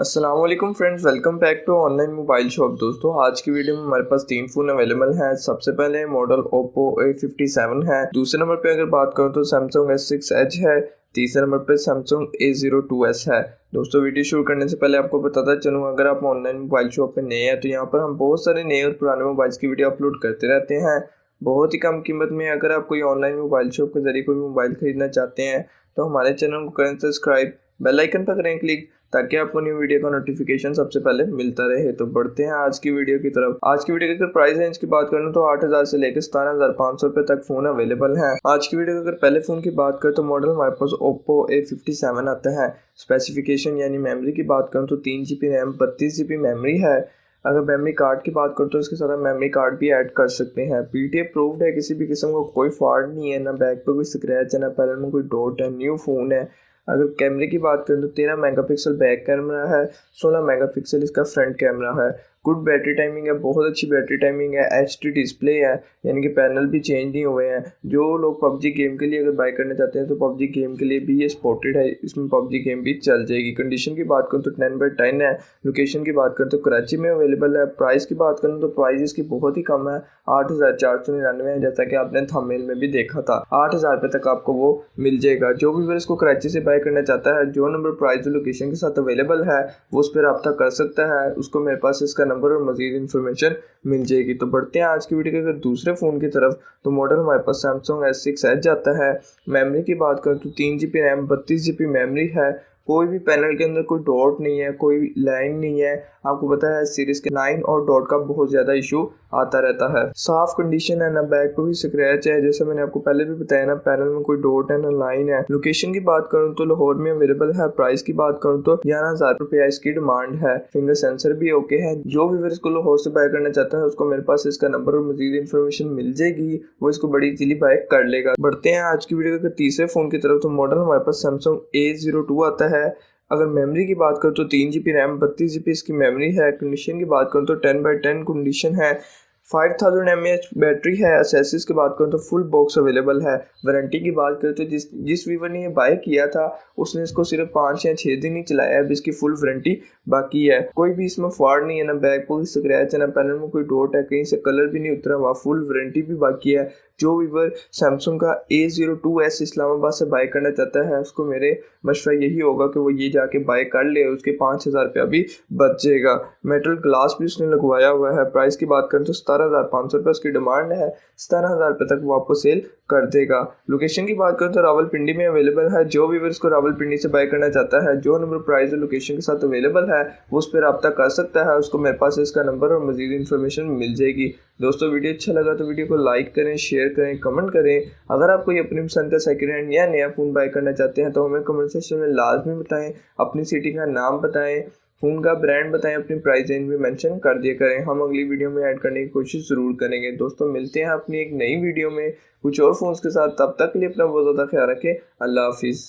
अस्सलाम वालेकुम friends, welcome back to online mobile shop. दोस्तों आज की वीडियो में हमारे पास 3 फ़ोन अवेलेबल हैं। सबसे पहले मॉडल Oppo A57 है। दूसरे नंबर पे अगर बात करूं तो Samsung S6 Edge है। तीसरे नंबर पे Samsung A02s है। दोस्तों वीडियो शुरू करने से पहले आपको बताता चलूँ, अगर आप ऑनलाइन मोबाइल शॉप पे नए हैं तो यहाँ पर हम बहुत सारे नए और पुराने मोबाइल्स की वीडियो अपलोड करते रहते हैं बहुत ही कम कीमत में। अगर आप कोई ऑनलाइन मोबाइल शॉप के जरिए कोई मोबाइल खरीदना चाहते हैं तो हमारे चैनल को करें सब्सक्राइब, बेल आइकन पर करें क्लिक, ताकि आपको न्यू वीडियो का नोटिफिकेशन सबसे पहले मिलता रहे। तो बढ़ते हैं आज की वीडियो की तरफ। आज की वीडियो की अगर प्राइस रेंज की बात करें तो 8,000 से लेकर 17,500 रुपए तक फोन अवेलेबल है। आज की वीडियो की अगर पहले फोन की बात करें तो मॉडल हमारे पास Oppo A57 आता है। स्पेसिफिकेशन यानी मेमोरी की बात करें तो 3 GB रैम 32 GB मेमोरी है। अगर मेमोरी कार्ड की बात करें तो इसके साथ मेमोरी कार्ड भी ऐड कर सकते हैं। PTA प्रूव्ड है, किसी भी किस्म का कोई फॉल्ट नहीं है, ना बैक पे कोई स्क्रैच है, ना पैनल में कोई डॉट है, न्यू फोन है। अगर कैमरे की बात करें तो 13 मेगापिक्सल बैक कैमरा है, 16 मेगापिक्सल इसका फ्रंट कैमरा है। गुड बैटरी टाइमिंग है, बहुत अच्छी बैटरी टाइमिंग है। HD डिस्प्ले है, यानी कि पैनल भी चेंज नहीं हुए हैं। जो लोग PUBG गेम के लिए अगर बाय करना चाहते हैं तो PUBG गेम के लिए भी ये सपोर्टेड है, इसमें PUBG गेम भी चल जाएगी। कंडीशन की बात करें तो 10/10 है। लोकेशन की बात करें तो कराची में अवेलेबल है। प्राइस की बात करें तो प्राइस इसकी बहुत ही कम है, 8,499 है। जैसा कि आपने थंबनेल में भी देखा था, 8,000 रुपये तक आपको वो मिल जाएगा। जो व्यूअर इसको कराची से बाय करना चाहता है, जो नंबर प्राइस लोकेशन के साथ अवेलेबल है वो उस पर रब्ता कर सकता है। उसको मेरे पास इसका नंबर और मजीद इन्फॉर्मेशन मिल जाएगी। तो बढ़ते हैं आज की वीडियो के अगर दूसरे फ़ोन की तरफ। तो मॉडल हमारे पास Samsung S6 Edge आता है। मेमोरी की बात करें तो 3 GB रैम 32 GB मेमोरी है। कोई भी पैनल के अंदर कोई डॉट नहीं है, कोई लाइन नहीं है। आपको पता है सीरीज के लाइन और डॉट का बहुत ज़्यादा इशू आता रहता है। साफ कंडीशन है, ना बैक पे भी स्क्रैच है, जैसे मैंने आपको पहले भी बताया, ना पैनल में कोई डॉट है ना लाइन है। लोकेशन की बात करूँ तो लाहौर में अवेलेबल है। प्राइस की बात करूँ तो 11,000 रुपया इसकी डिमांड है। फिंगर सेंसर भी ओके है। जो भी इसको लाहौर से बाय करना चाहता है उसको मेरे पास इसका नंबर और मजीद इन्फॉर्मेशन मिल जाएगी, वो इसको बड़ी इजीली बाय कर लेगा। बढ़ते हैं आज की वीडियो के तीसरे फोन की तरफ। तो मॉडल हमारे पास Samsung A02 आता है। अगर मेमोरी की बात करें तो 3 GB रैम 32 GB इसकी मेमोरी है। कंडीशन की बात करें तो 10/10 कंडीशन है। 5000 mAh बैटरी है। एसेसरीज की बात करें तो फुल बॉक्स अवेलेबल है। वारंटी की बात करें तो जिस व्यूअर ने ये बाय किया था उसने इसको सिर्फ 5 या 6 दिन ही चलाया है, अब इसकी फुल वारंटी बाकी है। कोई भी इसमें फॉल्ट नहीं है, ना बैक पर स्क्रैच है, ना पैनल में कोई डॉट है, कहीं से कलर भी नहीं उतरा हुआ, फुल वारंटी भी बाकी है। जो व्यूअर सैमसंग का A02s इस्लामाबाद से बाय करना चाहता है उसको मेरे मशवरा यही होगा कि वो ये जाके बाय कर ले, उसके 5,000 रुपया भी बच जाएगा। मेटल ग्लास भी उसने लगवाया हुआ है। प्राइस की बात करें तो 17,500 रुपये उसकी डिमांड है। 17,000 रुपये तक वो आपको सेल कर देगा। लोकेशन की बात करें तो रावलपिंडी में अवेलेबल है। जो व्यूअर इसको रावलपिंडी से बाय करना चाहता है, जो नंबर प्राइस और लोकेशन के साथ अवेलेबल है वो उस पर रब्ता कर सकता है। उसको मेरे पास इसका नंबर और मजीद इन्फॉर्मेशन मिल जाएगी। दोस्तों वीडियो अच्छा लगा तो वीडियो को लाइक करें, शेयर करें, कमेंट करें। अगर आप कोई अपनी पसंद का सेकंड हैंड या नया फ़ोन बाय करना चाहते हैं तो हमें कमेंट सेक्शन में लाजमी बताएं। अपनी सिटी का नाम बताएं, फ़ोन का ब्रांड बताएं, अपनी प्राइस रेंज भी मेंशन कर दिया करें। हम अगली वीडियो में ऐड करने की कोशिश ज़रूर करेंगे। दोस्तों मिलते हैं अपनी एक नई वीडियो में कुछ और फ़ोन्स के साथ। तब तक के लिए अपना बहुत ज़्यादा ख्याल रखें। अल्लाह हाफिज़।